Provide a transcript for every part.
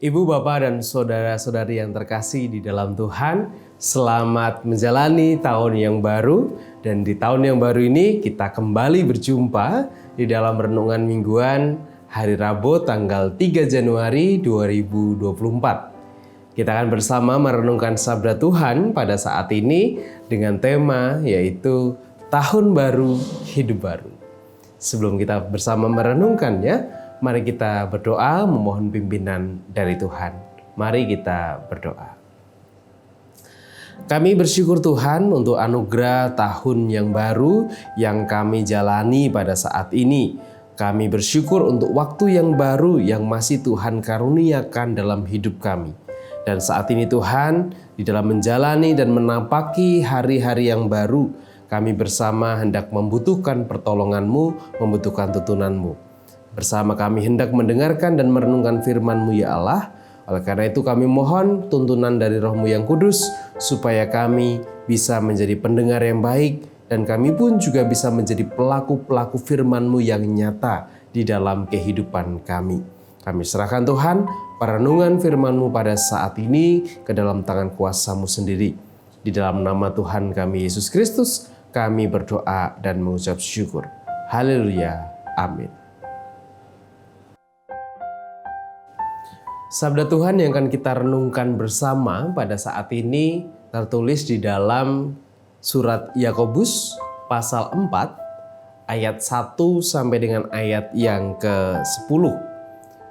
Ibu, Bapak, dan saudara-saudari yang terkasih di dalam Tuhan, selamat menjalani tahun yang baru. Dan di tahun yang baru ini kita kembali berjumpa di dalam renungan mingguan hari Rabu tanggal 3 Januari 2024. Kita akan bersama merenungkan sabda Tuhan pada saat ini dengan tema yaitu Tahun Baru Hidup Baru. Sebelum kita bersama merenungkannya, mari kita berdoa memohon pimpinan dari Tuhan. Mari kita berdoa. Kami bersyukur Tuhan untuk anugerah tahun yang baru yang kami jalani pada saat ini. Kami bersyukur untuk waktu yang baru yang masih Tuhan karuniakan dalam hidup kami. Dan saat ini Tuhan, di dalam menjalani dan menapaki hari-hari yang baru, kami bersama hendak membutuhkan pertolongan-Mu, membutuhkan tuntunan-Mu. Bersama kami hendak mendengarkan dan merenungkan firman-Mu ya Allah. Oleh karena itu kami mohon tuntunan dari Roh-Mu yang kudus supaya kami bisa menjadi pendengar yang baik dan kami pun juga bisa menjadi pelaku-pelaku firman-Mu yang nyata di dalam kehidupan kami. Kami serahkan Tuhan perenungan firman-Mu pada saat ini ke dalam tangan kuasa-Mu sendiri. Di dalam nama Tuhan kami Yesus Kristus kami berdoa dan mengucap syukur. Haleluya. Amin. Sabda Tuhan yang akan kita renungkan bersama pada saat ini tertulis di dalam surat Yakobus pasal 4 ayat 1 sampai dengan ayat yang ke-10.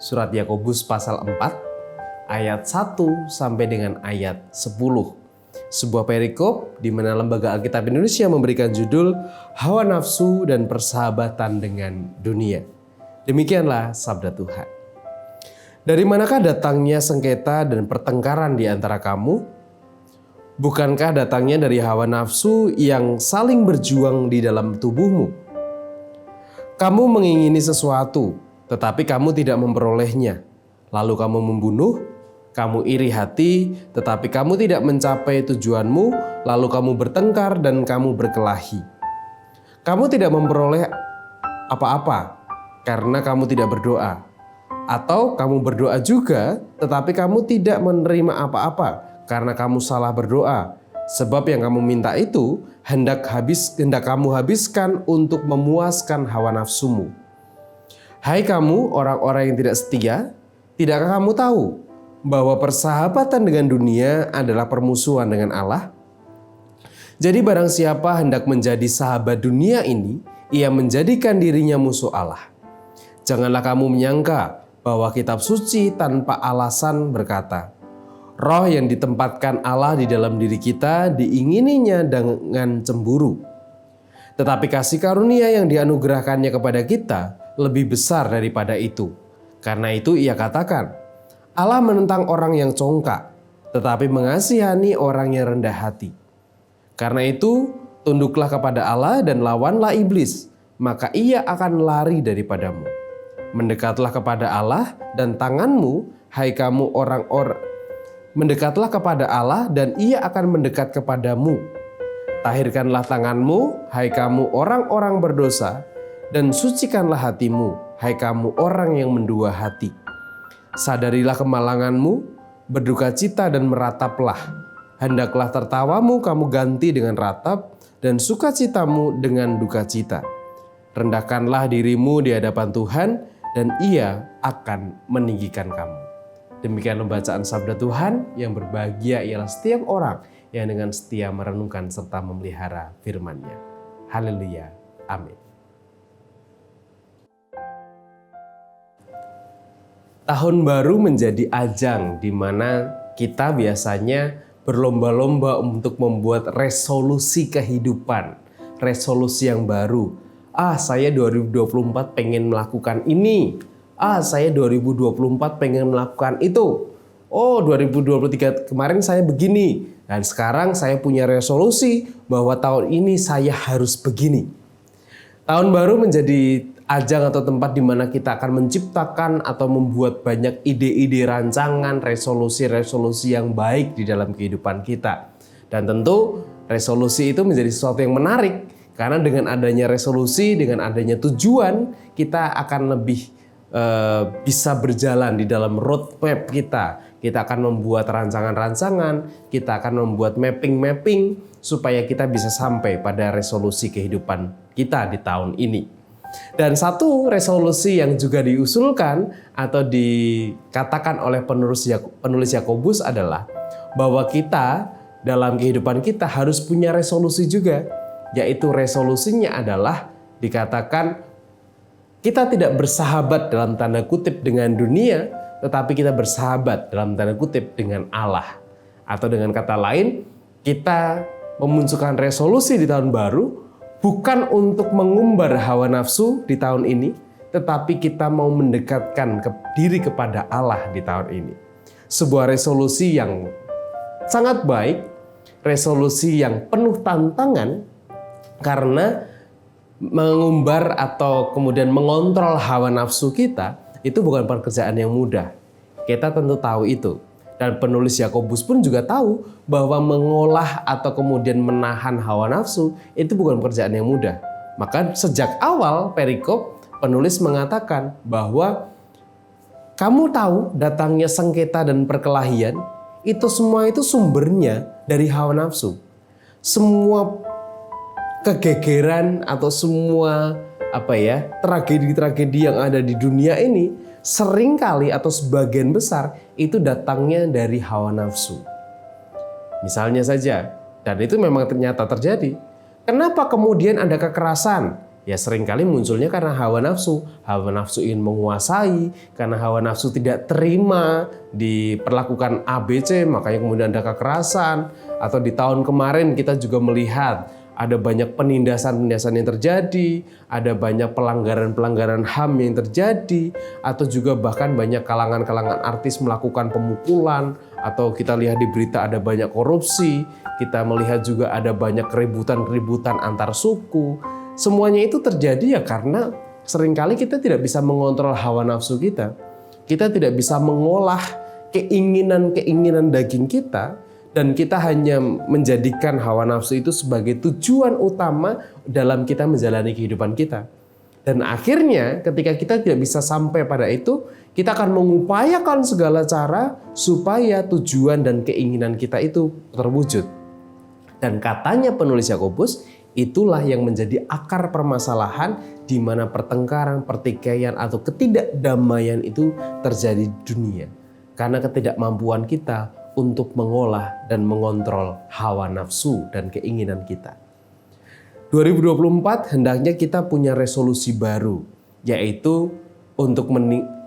Surat Yakobus pasal 4 ayat 1 sampai dengan ayat 10. Sebuah perikop di mana Lembaga Alkitab Indonesia memberikan judul Hawa Nafsu dan Persahabatan dengan Dunia. Demikianlah sabda Tuhan. Dari manakah datangnya sengketa dan pertengkaran di antara kamu? Bukankah datangnya dari hawa nafsu yang saling berjuang di dalam tubuhmu? Kamu mengingini sesuatu, tetapi kamu tidak memperolehnya. Lalu kamu membunuh, kamu iri hati, tetapi kamu tidak mencapai tujuanmu, lalu kamu bertengkar dan kamu berkelahi. Kamu tidak memperoleh apa-apa karena kamu tidak berdoa. Atau kamu berdoa juga, tetapi kamu tidak menerima apa-apa karena kamu salah berdoa. Sebab yang kamu minta itu hendak kamu habiskan untuk memuaskan hawa nafsumu. Hai kamu orang-orang yang tidak setia, tidakkah kamu tahu bahwa persahabatan dengan dunia adalah permusuhan dengan Allah? Jadi barang siapa hendak menjadi sahabat dunia ini, ia menjadikan dirinya musuh Allah. Janganlah kamu menyangka bahwa kitab suci tanpa alasan berkata, roh yang ditempatkan Allah di dalam diri kita diingininya dengan cemburu. Tetapi kasih karunia yang dianugerahkannya kepada kita lebih besar daripada itu. Karena itu ia katakan, Allah menentang orang yang congkak, tetapi mengasihani orang yang rendah hati. Karena itu tunduklah kepada Allah dan lawanlah iblis, maka ia akan lari daripadamu. Mendekatlah kepada Allah dan tanganmu, hai kamu orang-orang. Mendekatlah kepada Allah dan ia akan mendekat kepadamu. Tahirkanlah tanganmu, hai kamu orang-orang berdosa, dan sucikanlah hatimu, hai kamu orang yang mendua hati. Sadarilah kemalanganmu, berduka cita dan merataplah. Hendaklah tertawamu kamu ganti dengan ratap, dan sukacitamu dengan duka cita. Rendahkanlah dirimu di hadapan Tuhan, dan ia akan meninggikan kamu. Demikian pembacaan sabda Tuhan. Yang berbahagia ialah setiap orang yang dengan setia merenungkan serta memelihara firman-Nya. Haleluya. Amin. Tahun baru menjadi ajang di mana kita biasanya berlomba-lomba untuk membuat resolusi kehidupan, resolusi yang baru. Saya 2024 pengen melakukan ini. Saya 2024 pengen melakukan itu. 2023 kemarin saya begini. Dan sekarang saya punya resolusi bahwa tahun ini saya harus begini. Tahun baru menjadi ajang atau tempat di mana kita akan menciptakan atau membuat banyak ide-ide rancangan, resolusi-resolusi yang baik di dalam kehidupan kita. Dan tentu resolusi itu menjadi sesuatu yang menarik. Karena dengan adanya resolusi, dengan adanya tujuan, kita akan lebih bisa berjalan di dalam roadmap kita. Kita akan membuat rancangan-rancangan, kita akan membuat mapping-mapping supaya kita bisa sampai pada resolusi kehidupan kita di tahun ini. Dan satu resolusi yang juga diusulkan atau dikatakan oleh penulis Yakobus adalah bahwa kita dalam kehidupan kita harus punya resolusi juga, yaitu resolusinya adalah dikatakan kita tidak bersahabat dalam tanda kutip dengan dunia, tetapi kita bersahabat dalam tanda kutip dengan Allah. Atau dengan kata lain, kita memunculkan resolusi di tahun baru bukan untuk mengumbar hawa nafsu di tahun ini, tetapi kita mau mendekatkan diri kepada Allah di tahun ini. Sebuah resolusi yang sangat baik, resolusi yang penuh tantangan, karena mengumbar atau kemudian mengontrol hawa nafsu kita itu bukan pekerjaan yang mudah. Kita tentu tahu itu. Dan penulis Yakobus pun juga tahu bahwa mengolah atau kemudian menahan hawa nafsu itu bukan pekerjaan yang mudah. Maka sejak awal perikop penulis mengatakan bahwa kamu tahu datangnya sengketa dan perkelahian itu semua itu sumbernya dari hawa nafsu. Semua kegegeran atau semua tragedi-tragedi yang ada di dunia ini seringkali atau sebagian besar itu datangnya dari hawa nafsu. Misalnya saja, dan itu memang ternyata terjadi. Kenapa kemudian ada kekerasan? Ya seringkali munculnya karena hawa nafsu. Hawa nafsu ingin menguasai, karena hawa nafsu tidak terima diperlakukan ABC, makanya kemudian ada kekerasan. Atau di tahun kemarin kita juga melihat ada banyak penindasan-penindasan yang terjadi, ada banyak pelanggaran-pelanggaran HAM yang terjadi, atau juga bahkan banyak kalangan-kalangan artis melakukan pemukulan, atau kita lihat di berita ada banyak korupsi, kita melihat juga ada banyak keributan-keributan antar suku. Semuanya itu terjadi ya karena seringkali kita tidak bisa mengontrol hawa nafsu kita. Kita tidak bisa mengolah keinginan-keinginan daging kita, dan kita hanya menjadikan hawa nafsu itu sebagai tujuan utama dalam kita menjalani kehidupan kita. Dan akhirnya ketika kita tidak bisa sampai pada itu, kita akan mengupayakan segala cara supaya tujuan dan keinginan kita itu terwujud. Dan katanya penulis Yakobus, itulah yang menjadi akar permasalahan di mana pertengkaran, pertikaian atau ketidakdamaian itu terjadi di dunia. Karena ketidakmampuan kita untuk mengolah dan mengontrol hawa nafsu dan keinginan kita. 2024 hendaknya kita punya resolusi baru, yaitu untuk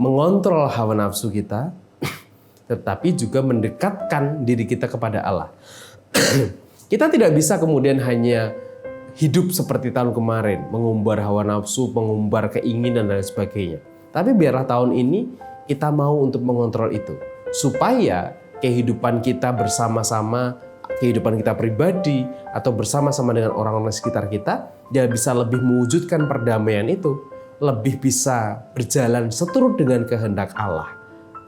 mengontrol hawa nafsu kita, tetapi juga mendekatkan diri kita kepada Allah. Kita tidak bisa kemudian hanya hidup seperti tahun kemarin, mengumbar hawa nafsu, mengumbar keinginan dan sebagainya. Tapi biarlah tahun ini kita mau untuk mengontrol itu, supaya kehidupan kita bersama-sama, kehidupan kita pribadi, atau bersama-sama dengan orang-orang sekitar kita, dia bisa lebih mewujudkan perdamaian itu, lebih bisa berjalan seturut dengan kehendak Allah.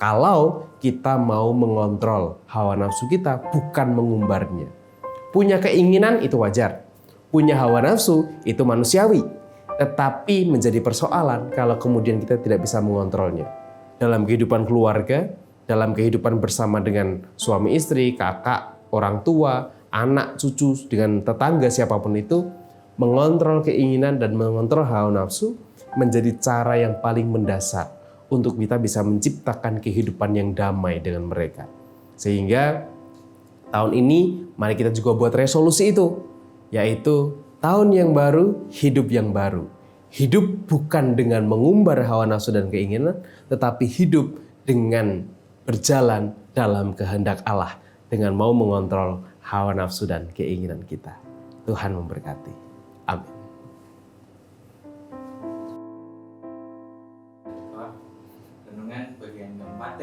Kalau kita mau mengontrol hawa nafsu kita, bukan mengumbarnya. Punya keinginan itu wajar, punya hawa nafsu itu manusiawi, tetapi menjadi persoalan kalau kemudian kita tidak bisa mengontrolnya. Dalam kehidupan keluarga, dalam kehidupan bersama dengan suami istri, kakak, orang tua, anak, cucu, dengan tetangga siapapun itu, mengontrol keinginan dan mengontrol hawa nafsu menjadi cara yang paling mendasar untuk kita bisa menciptakan kehidupan yang damai dengan mereka. Sehingga tahun ini mari kita juga buat resolusi itu, yaitu tahun yang baru, hidup yang baru. Hidup bukan dengan mengumbar hawa nafsu dan keinginan, tetapi hidup dengan berjalan dalam kehendak Allah dengan mau mengontrol hawa nafsu dan keinginan kita. Tuhan memberkati. Amin. Renungan bagian keempat.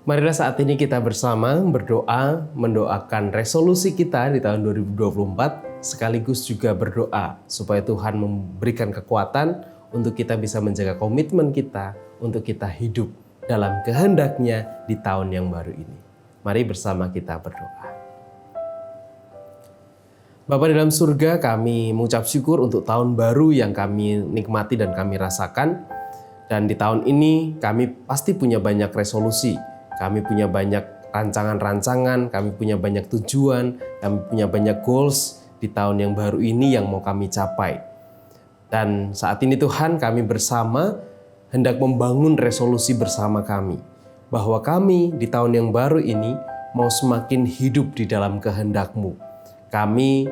Marilah saat ini kita bersama berdoa, mendoakan resolusi kita di tahun 2024, sekaligus juga berdoa supaya Tuhan memberikan kekuatan untuk kita bisa menjaga komitmen kita, untuk kita hidup dalam kehendak-Nya di tahun yang baru ini. Mari bersama kita berdoa. Bapa di dalam surga, kami mengucap syukur untuk tahun baru yang kami nikmati dan kami rasakan. Dan di tahun ini kami pasti punya banyak resolusi, kami punya banyak rancangan-rancangan, kami punya banyak tujuan, kami punya banyak goals di tahun yang baru ini yang mau kami capai. Dan saat ini Tuhan, kami bersama hendak membangun resolusi bersama kami, bahwa kami di tahun yang baru ini mau semakin hidup di dalam kehendak-Mu. Kami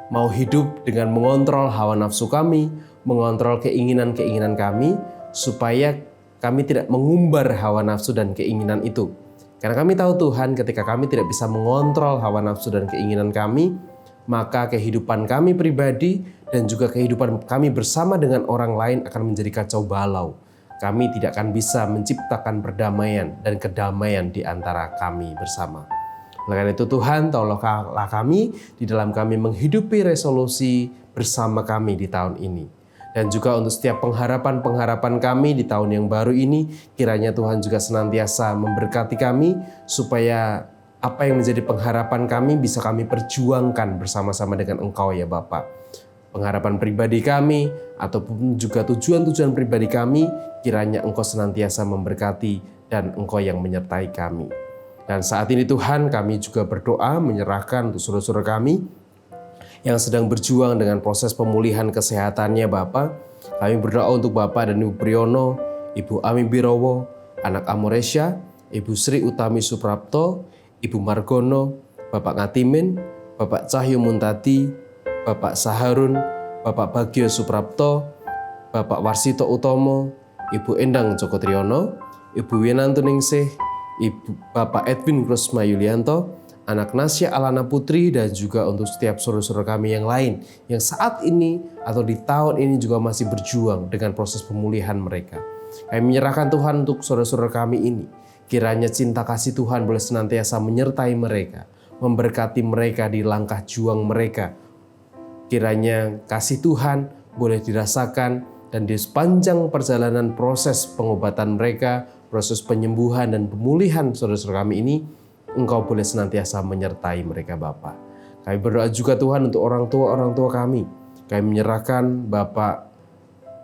mau hidup dengan mengontrol hawa nafsu kami, mengontrol keinginan-keinginan kami, supaya kami tidak mengumbar hawa nafsu dan keinginan itu. Karena kami tahu Tuhan, ketika kami tidak bisa mengontrol hawa nafsu dan keinginan kami, maka kehidupan kami pribadi dan juga kehidupan kami bersama dengan orang lain akan menjadi kacau balau. Kami tidak akan bisa menciptakan perdamaian dan kedamaian di antara kami bersama. Oleh karena itu Tuhan, tolonglah kami di dalam kami menghidupi resolusi bersama kami di tahun ini. Dan juga untuk setiap pengharapan-pengharapan kami di tahun yang baru ini, kiranya Tuhan juga senantiasa memberkati kami, supaya apa yang menjadi pengharapan kami bisa kami perjuangkan bersama-sama dengan Engkau ya Bapa. Pengharapan pribadi kami, ataupun juga tujuan-tujuan pribadi kami, kiranya Engkau senantiasa memberkati dan Engkau yang menyertai kami. Dan saat ini Tuhan, kami juga berdoa menyerahkan untuk saudara-saudara kami yang sedang berjuang dengan proses pemulihan kesehatannya Bapa. Kami berdoa untuk Bapak dan Ibu Priyono, Ibu Ami Birowo, anak Amoresya, Ibu Sri Utami Suprapto, Ibu Margono, Bapak Ngatimin, Bapak Cahyo Muntadi, Bapak Saharun, Bapak Bagio Suprapto, Bapak Warsito Utomo, Ibu Endang Joko Triyono, Ibu Winanto Ningsih, Bapak Edwin Krusma Yulianto, anak Nasya Alana Putri, dan juga untuk setiap saudara-saudara kami yang lain yang saat ini atau di tahun ini juga masih berjuang dengan proses pemulihan mereka. Kami menyerahkan Tuhan untuk saudara-saudara kami ini. Kiranya cinta kasih Tuhan boleh senantiasa menyertai mereka, memberkati mereka di langkah juang mereka. Kiranya kasih Tuhan boleh dirasakan dan di sepanjang perjalanan proses pengobatan mereka, proses penyembuhan dan pemulihan saudara-saudara kami ini, Engkau boleh senantiasa menyertai mereka Bapa. Kami berdoa juga Tuhan untuk orang tua kami. Kami menyerahkan Bapak,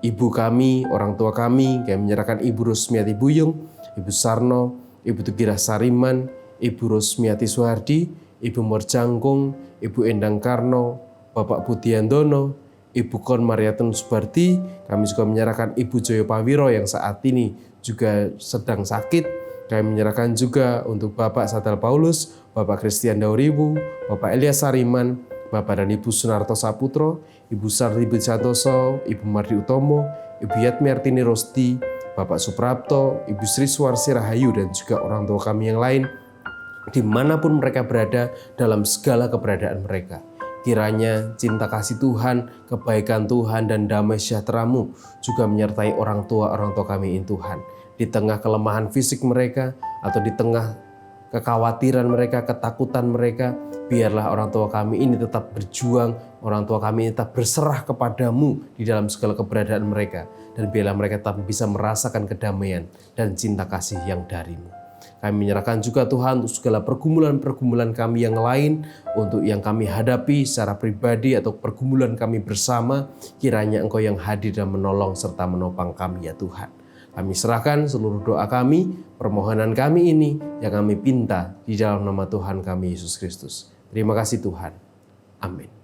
Ibu kami, orang tua kami. Kami menyerahkan Ibu Rusmiati Buyung, Ibu Sarno, Ibu Tugira Sariman, Ibu Rusmiati Suhardi, Ibu Morjangkung, Ibu Endang Karno, Bapak Budiandono, Ibu Kon Mariatun Subardi. Kami juga menyerahkan Ibu Joyo Pawiro yang saat ini juga sedang sakit. Kami menyerahkan juga untuk Bapak Sadal Paulus, Bapak Christian Dauribu, Bapak Elias Sariman, Bapak dan Ibu Sunarto Saputro, Ibu Sardi Santoso, Ibu Mardi Utomo, Ibu Yatmi Artini Rosti, Bapak Suprapto, Ibu Sri Suwarsi Rahayu, dan juga orang tua kami yang lain, dimanapun mereka berada dalam segala keberadaan mereka. Kiranya cinta kasih Tuhan, kebaikan Tuhan, dan damai sejahtera-Mu juga menyertai orang tua kami ini Tuhan. Di tengah kelemahan fisik mereka atau di tengah kekhawatiran mereka, ketakutan mereka, biarlah orang tua kami ini tetap berjuang, orang tua kami ini tetap berserah kepadamu di dalam segala keberadaan mereka, dan biarlah mereka tetap bisa merasakan kedamaian dan cinta kasih yang dari-Mu. Kami menyerahkan juga Tuhan untuk segala pergumulan-pergumulan kami yang lain, untuk yang kami hadapi secara pribadi atau pergumulan kami bersama, kiranya Engkau yang hadir dan menolong serta menopang kami ya Tuhan. Kami serahkan seluruh doa kami, permohonan kami ini yang kami pinta di dalam nama Tuhan kami Yesus Kristus. Terima kasih Tuhan. Amin.